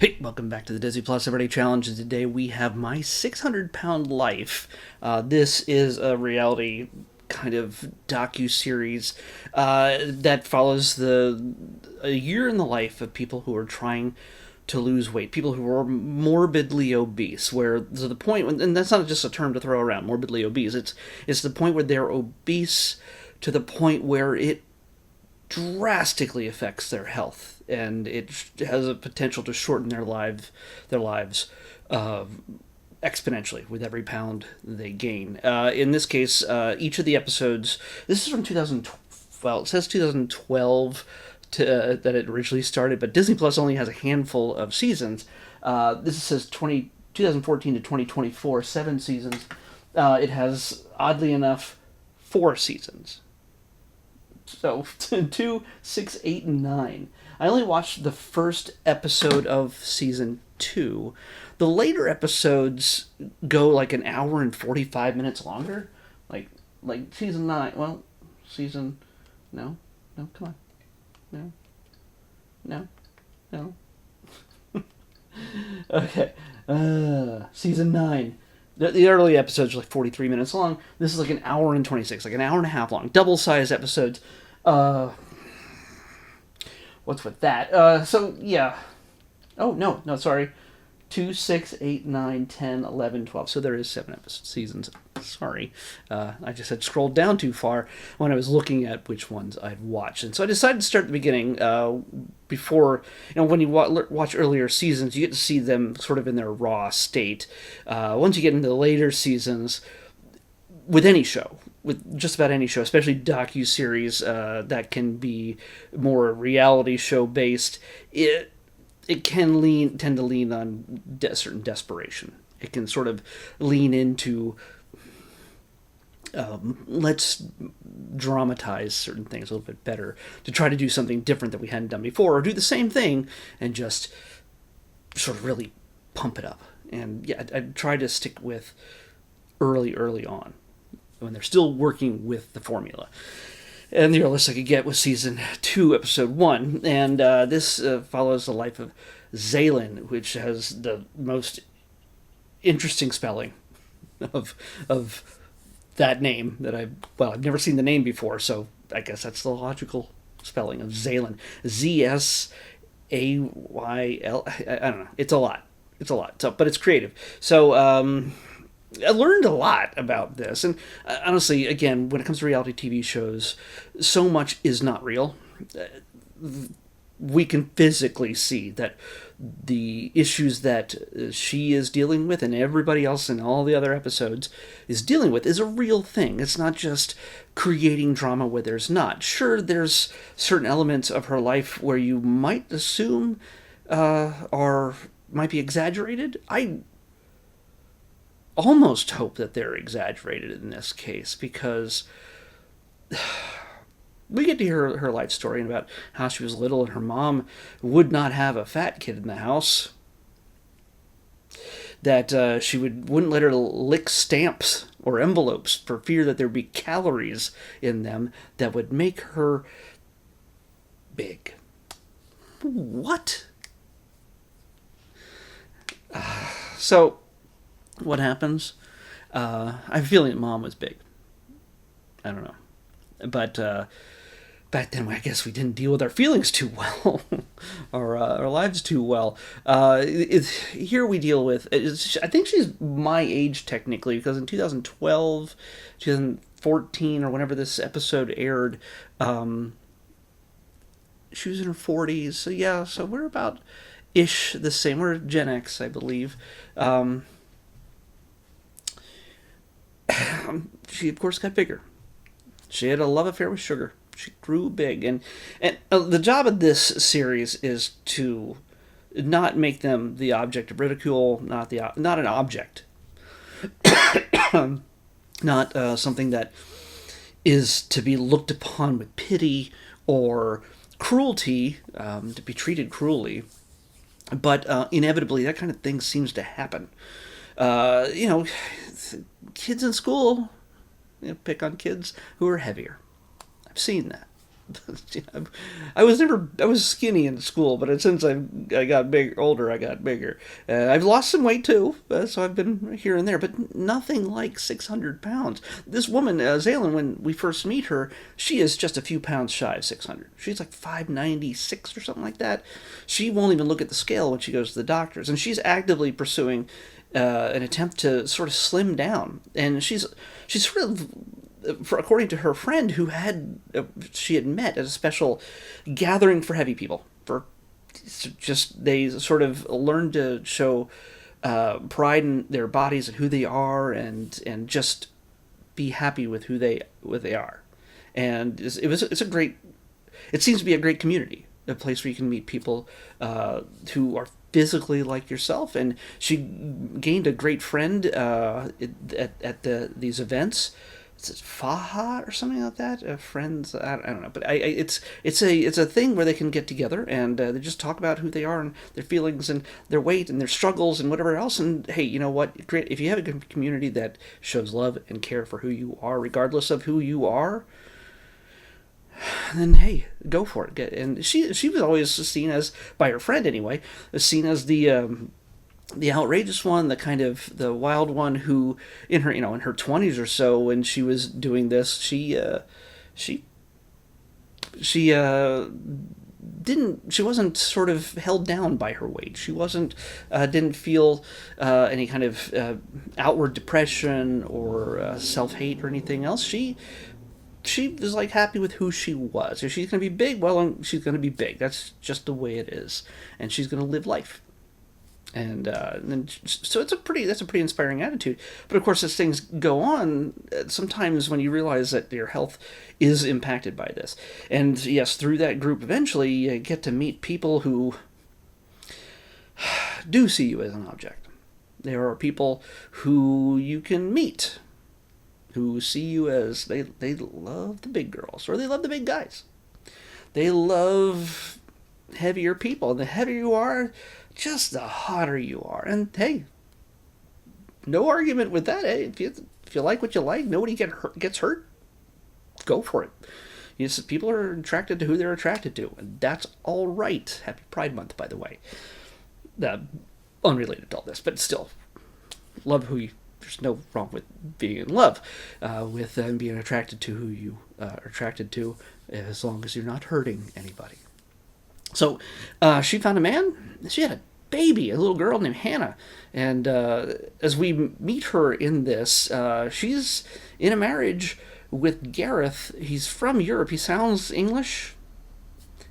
Hey, welcome back to the Disney Plus Everyday Challenge, and today we have My 600-Pound Life. This is a reality kind of docu-series that follows a year in the life of people who are trying to lose weight, people who are morbidly obese, where to the point, and that's not just a term to throw around, morbidly obese, it's the point where they're obese to the point where it drastically affects their health, and it has a potential to shorten their lives uh, exponentially with every pound they gain. In this case, each of the episodes. This is from 2012. Well, it says 2012 that it originally started, but Disney Plus only has a handful of seasons. This says 2014 to 2024, 7 seasons. It has, oddly enough, 4 seasons. So 2, 6, 8, and 9. I only watched the first episode of season 2. The later episodes go like an hour and 45 minutes longer. Like season 9. Well, season no, come on, no. Okay, season 9. The early episodes are like 43 minutes long. This is like an hour and 26, like an hour and a half long, double-sized episodes. What's with that? So, yeah. Oh, no, sorry. 2, 6, 8, 9, 10, 11, 12. So there is 7 seasons. Sorry. I just had scrolled down too far when I was looking at which ones I'd watched. And so I decided to start at the beginning before, when you watch earlier seasons, you get to see them sort of in their raw state. Once you get into the later seasons, with any show, with just about any show, especially docu-series that can be more reality show based, it can tend to lean on certain desperation. It can sort of lean into let's dramatize certain things a little bit better to try to do something different that we hadn't done before, or do the same thing and just sort of really pump it up. And yeah, I try to stick with early on when they're still working with the formula. And the earliest I could get was season 2, episode 1, and this follows the life of Zaylin, which has the most interesting spelling of that name that I've never seen the name before, so I guess that's the logical spelling of Zaylin. ZSAYL. I don't know. It's a lot. So, but it's creative. So I learned a lot about this, and honestly, again, when it comes to reality TV shows, so much is not real. We can physically see that the issues that she is dealing with and everybody else in all the other episodes is dealing with is a real thing. It's not just creating drama where there's not. Sure, there's certain elements of her life where you might assume might be exaggerated. I almost hope that they're exaggerated in this case, because we get to hear her life story about how she was little and her mom would not have a fat kid in the house, that she wouldn't let her lick stamps or envelopes for fear that there'd be calories in them that would make her big. What? So what happens? I have a feeling that Mom was big. I don't know. But back then, I guess we didn't deal with our feelings too well, our lives too well. Here we deal with, I think she's my age technically, because in 2012, 2014, or whenever this episode aired, she was in her 40s. So yeah, so we're about ish the same. We're Gen X, I believe. She, of course, got bigger. She had a love affair with sugar. She grew big. And the job of this series is to not make them the object of ridicule, not an object. Not something that is to be looked upon with pity or cruelty, to be treated cruelly. But inevitably, that kind of thing seems to happen. Kids in school, pick on kids who are heavier. I've seen that. I was skinny in school, but since I got older, I got bigger. I've lost some weight too, so I've been here and there, but nothing like 600 pounds. This woman, Zaylin, when we first meet her, she is just a few pounds shy of 600. She's like 596 or something like that. She won't even look at the scale when she goes to the doctors, and she's actively pursuing an attempt to sort of slim down. And she's sort of, according to her friend who she had met at a special gathering for heavy people, for just they sort of learn to show pride in their bodies and who they are, and just be happy with who they are. And it's a great, it seems to be a great community, a place where you can meet people who are physically like yourself. And she gained a great friend at these events. It's Faha or something like that. Friends, I don't know, but it's a thing where they can get together and they just talk about who they are and their feelings and their weight and their struggles and whatever else. And hey, you know what? Great if you have a community that shows love and care for who you are, regardless of who you are. Then hey, go for it. And she was always seen as, by her friend anyway, seen as the outrageous one, the kind of the wild one who, in her in her 20s or so, when she was doing this, she wasn't sort of held down by her weight. She didn't feel any kind of outward depression or self-hate or anything else. She was like happy with who she was. If she's going to be big, well, she's going to be big. That's just the way it is, and she's going to live life. And then, so that's a pretty inspiring attitude. But of course, as things go on, sometimes when you realize that your health is impacted by this, and yes, through that group, eventually you get to meet people who do see you as an object. There are people who you can meet who see you as they love the big girls, or they love the big guys. They love heavier people. The heavier you are, just the hotter you are. And hey, no argument with that. Hey, if you like what you like, nobody gets hurt. Go for it. People are attracted to who they're attracted to, and that's all right. Happy Pride Month, by the way. Unrelated to all this, but still, love who you. There's no wrong with being in love, with being attracted to who you are attracted to, as long as you're not hurting anybody. So she found a man. She had a baby, a little girl named Hannah. And as we meet her in this, she's in a marriage with Gareth. He's from Europe. He sounds English.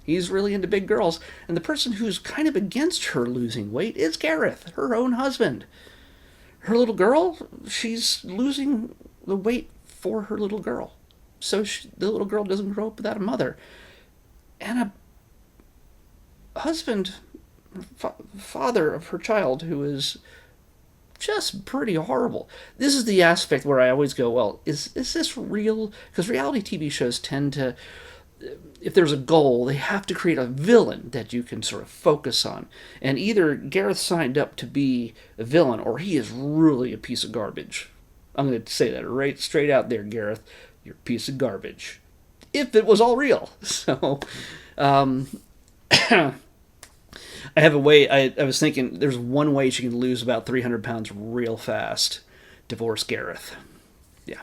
He's really into big girls. And the person who's kind of against her losing weight is Gareth, her own husband. Her little girl, she's losing the weight for her little girl. So the little girl doesn't grow up without a mother. And a husband, father of her child, who is just pretty horrible. This is the aspect where I always go, well, is this real? Because reality TV shows tend to, if there's a goal, they have to create a villain that you can sort of focus on. And either Gareth signed up to be a villain, or he is really a piece of garbage. I'm going to say that right straight out there, Gareth. You're a piece of garbage. If it was all real. So, I have a way, I was thinking, there's one way she can lose about 300 pounds real fast. Divorce Gareth. Yeah.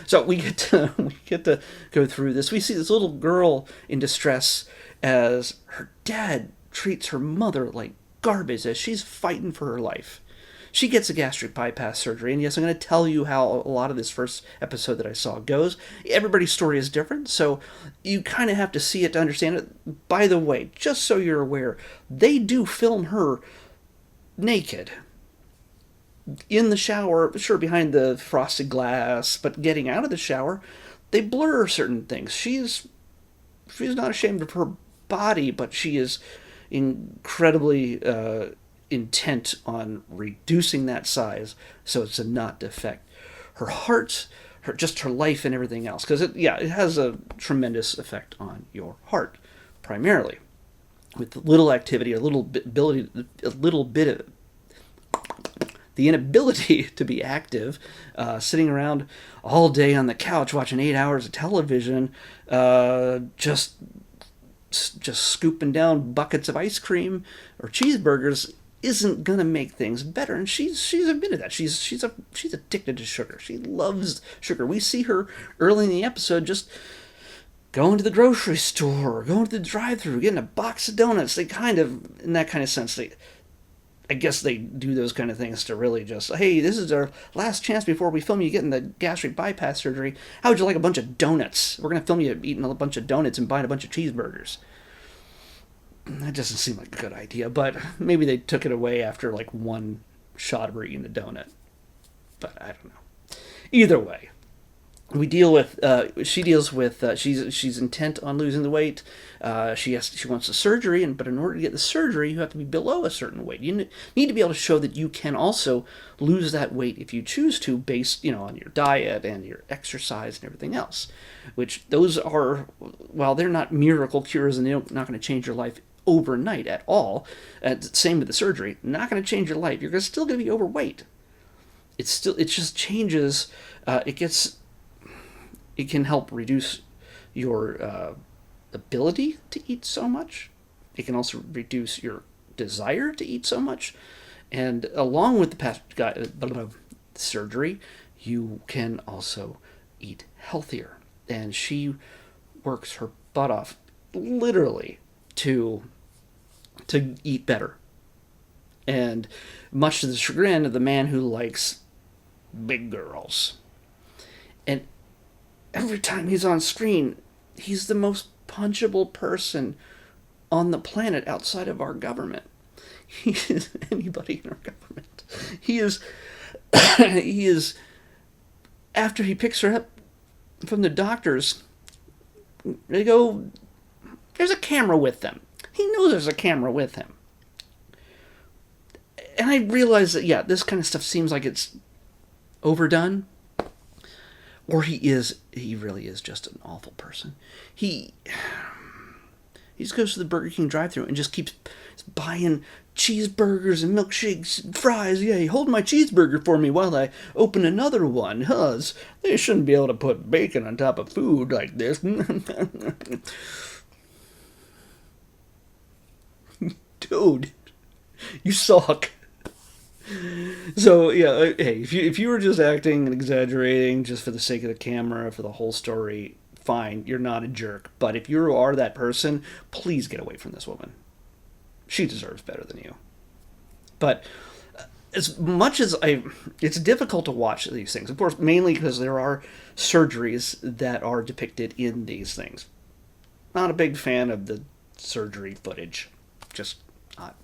So we get to go through this. We see this little girl in distress as her dad treats her mother like garbage, as she's fighting for her life. She gets a gastric bypass surgery, and yes, I'm going to tell you how a lot of this first episode that I saw goes. Everybody's story is different, so you kind of have to see it to understand it. By the way, just so you're aware, they do film her naked. In the shower, sure, behind the frosted glass, but getting out of the shower, they blur certain things. She's not ashamed of her body, but she is incredibly intent on reducing that size so as to not affect her heart, her life, and everything else. Because it has a tremendous effect on your heart, primarily, with little activity, the the inability to be active, sitting around all day on the couch watching 8 hours of television, just scooping down buckets of ice cream or cheeseburgers isn't gonna make things better. And she's admitted that she's addicted to sugar. She loves sugar. We see her early in the episode just going to the grocery store, going to the drive-thru, getting a box of donuts. They kind of, in that kind of sense, I guess they do those kind of things to really just, hey, this is our last chance before we film you getting the gastric bypass surgery. How would you like a bunch of donuts? We're going to film you eating a bunch of donuts and buying a bunch of cheeseburgers. That doesn't seem like a good idea, but maybe they took it away after like one shot of her eating a donut. But I don't know. Either way, we deal with. She deals with. She's intent on losing the weight. She wants the surgery, but in order to get the surgery, you have to be below a certain weight. You need to be able to show that you can also lose that weight if you choose to, based on your diet and your exercise and everything else. Which those are, while they're not miracle cures and they're not going to change your life overnight at all. Same with the surgery. Not going to change your life. You're still going to be overweight. It just changes. It can help reduce your ability to eat so much. It can also reduce your desire to eat so much. And along with the surgery, you can also eat healthier. And she works her butt off, literally, to eat better. And much to the chagrin of the man who likes big girls. And every time he's on screen, he's the most punchable person on the planet outside of our government. He is anybody in our government. He is, after he picks her up from the doctors, they go, there's a camera with them. He knows there's a camera with him. And I realize that, this kind of stuff seems like it's overdone. Or he really is just an awful person. He just goes to the Burger King drive-thru and just keeps buying cheeseburgers and milkshakes and fries. Yeah, hold my cheeseburger for me while I open another one. They shouldn't be able to put bacon on top of food like this. Dude, you suck. So, hey, if you were just acting and exaggerating just for the sake of the camera, for the whole story, fine, you're not a jerk. But if you are that person, please get away from this woman. She deserves better than you. But as much as it's difficult to watch these things, of course, mainly because there are surgeries that are depicted in these things. Not a big fan of the surgery footage. Just not.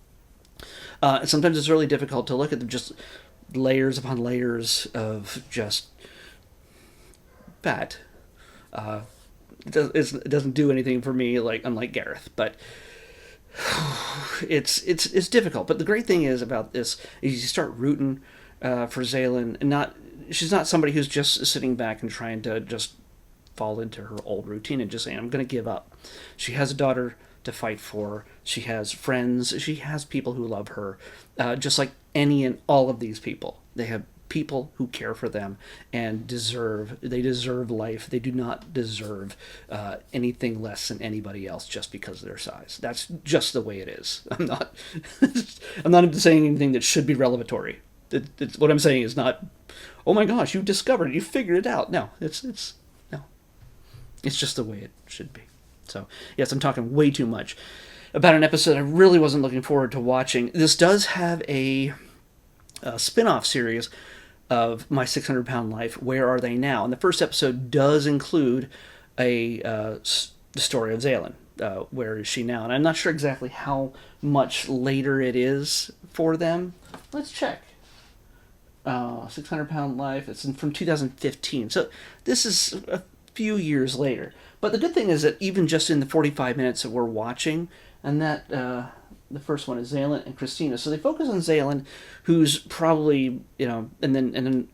Sometimes it's really difficult to look at them, just layers upon layers of just fat. It doesn't do anything for me, unlike Gareth, but it's difficult. But the great thing is about this is you start rooting for Zaylin, and she's not somebody who's just sitting back and trying to just fall into her old routine and just saying, I'm going to give up. She has a daughter to fight for. She has friends. She has people who love her, just like any and all of these people. They have people who care for them and deserve life. They do not deserve anything less than anybody else just because of their size. That's just the way it is. I'm not saying anything that should be revelatory. What I'm saying is not, oh my gosh, you discovered it, you figured it out. No, it's just the way it should be. So, yes, I'm talking way too much about an episode I really wasn't looking forward to watching. This does have a spin-off series of My 600-Pound Life, Where Are They Now? And the first episode does include the story of Zaylin. Where is she now? And I'm not sure exactly how much later it is for them. Let's check. 600-Pound Life, it's from 2015. So this is a few years later. But the good thing is that even just in the 45 minutes that we're watching, and that the first one is Zaylin and Christina. So they focus on Zaylin, who's probably, and then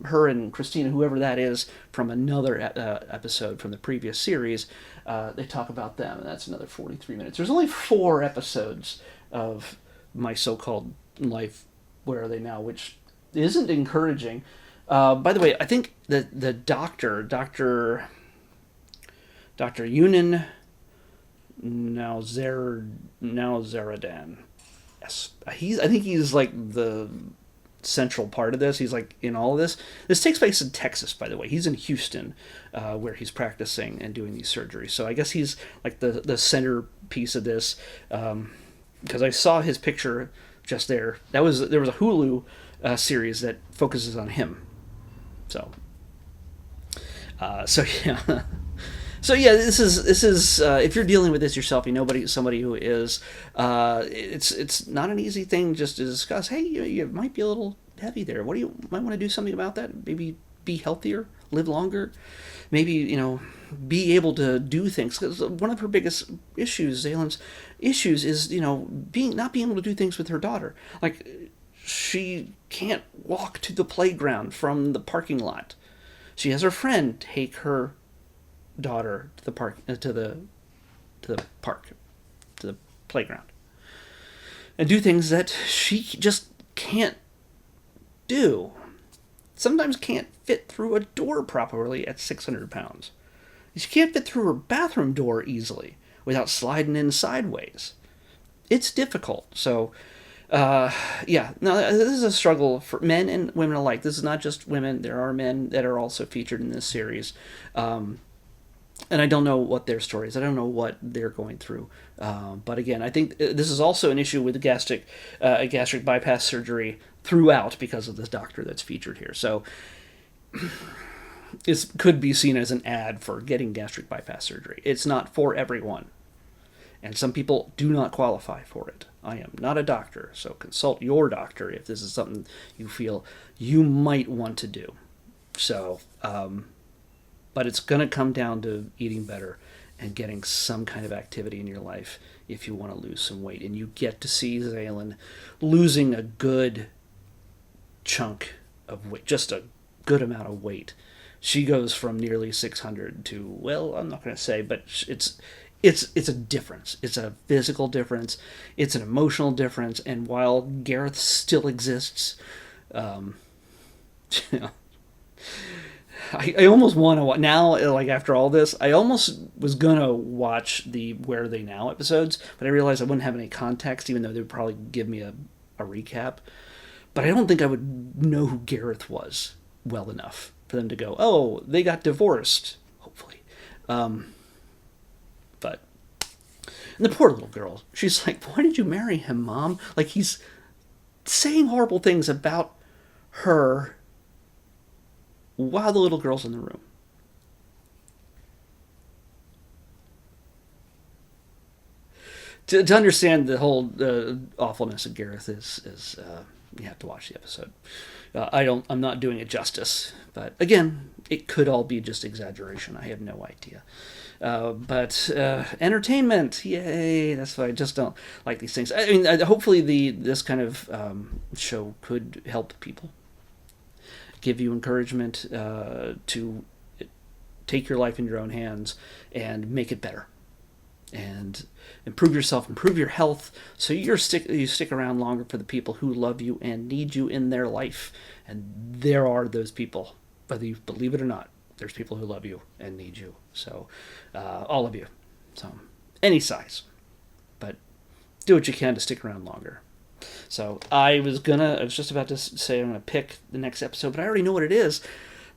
her and Christina, whoever that is, from another episode from the previous series, they talk about them, and that's another 43 minutes. There's only 4 episodes of My So-Called Life, Where Are They Now, which isn't encouraging. By the way, I think that the Doctor Yunin Zeradan. Yes, I think he's like the central part of this. He's like in all of this. This takes place in Texas, by the way. He's in Houston, where he's practicing and doing these surgeries. So I guess he's like the centerpiece of this. Because I saw his picture just there. There was a Hulu series that focuses on him. So yeah. So yeah, this is if you're dealing with this yourself, you know somebody who is. It's not an easy thing just to discuss. Hey, you might be a little heavy there. What do you might want to do something about that? Maybe be healthier, live longer. Maybe be able to do things. Because one of her biggest issues, Zalen's issues, is not being able to do things with her daughter. Like she can't walk to the playground from the parking lot. She has her friend take her daughter to the park to the playground and do things that she just can't do. Sometimes can't fit through a door properly at 600 pounds. She can't fit through her bathroom door easily without sliding in sideways. It's difficult. So yeah, no, this is a struggle for men and women alike. This is not just women. There are men that are also featured in this series. And I don't know what their story is. I don't know what they're going through. But again, I think this is also an issue with gastric bypass surgery throughout because of this doctor that's featured here. So it could be seen as an ad for getting gastric bypass surgery. It's not for everyone. And some people do not qualify for it. I am not a doctor, so consult your doctor if this is something you feel you might want to do. So, but it's going to come down to eating better and getting some kind of activity in your life if you want to lose some weight. And you get to see Zalen losing a good chunk of weight, just a good amount of weight. She goes from nearly 600 to, well, I'm not going to say, but it's a difference. It's a physical difference. It's an emotional difference. And while Gareth still exists, I almost want to now, like after all this, I almost was going to watch the Where Are They Now episodes, but I realized I wouldn't have any context, even though they would probably give me a recap. But I don't think I would know who Gareth was well enough for them to go, oh, they got divorced, hopefully. But and the poor little girl, she's like, why did you marry him, Mom? Like, he's saying horrible things about her while the little girl's in the room. To understand the whole awfulness of Gareth is you have to watch the episode. I'm not doing it justice, but again, it could all be just exaggeration. I have no idea. But entertainment, yay! That's why I just don't like these things. I mean, hopefully this kind of show could help people, give you encouragement to take your life in your own hands and make it better, and improve yourself, improve your health, so you stick around longer for the people who love you and need you in their life. And there are those people, whether you believe it or not. There's people who love you and need you. So, all of you. So, any size. But do what you can to stick around longer. So, I was just about to say I'm going to pick the next episode, but I already know what it is,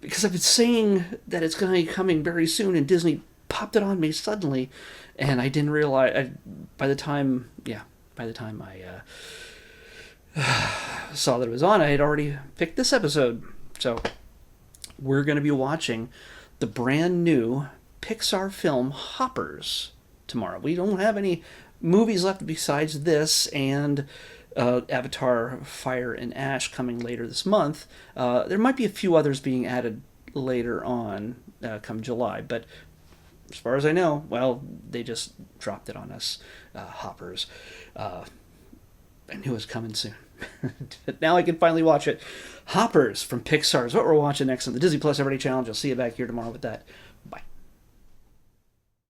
because I've been saying that it's going to be coming very soon, and Disney popped it on me suddenly, and I didn't realize, by the time I saw that it was on, I had already picked this episode. So, we're going to be watching the brand new Pixar film Hoppers tomorrow. We don't have any movies left besides this and Avatar Fire and Ash coming later this month. There might be a few others being added later on come July, but as far as I know, well, they just dropped it on us. Hoppers. I knew it was coming soon. But now I can finally watch it. Hoppers from Pixar is what we're watching next on the Disney Plus Everyday Challenge. I'll see you back here tomorrow with that. Bye.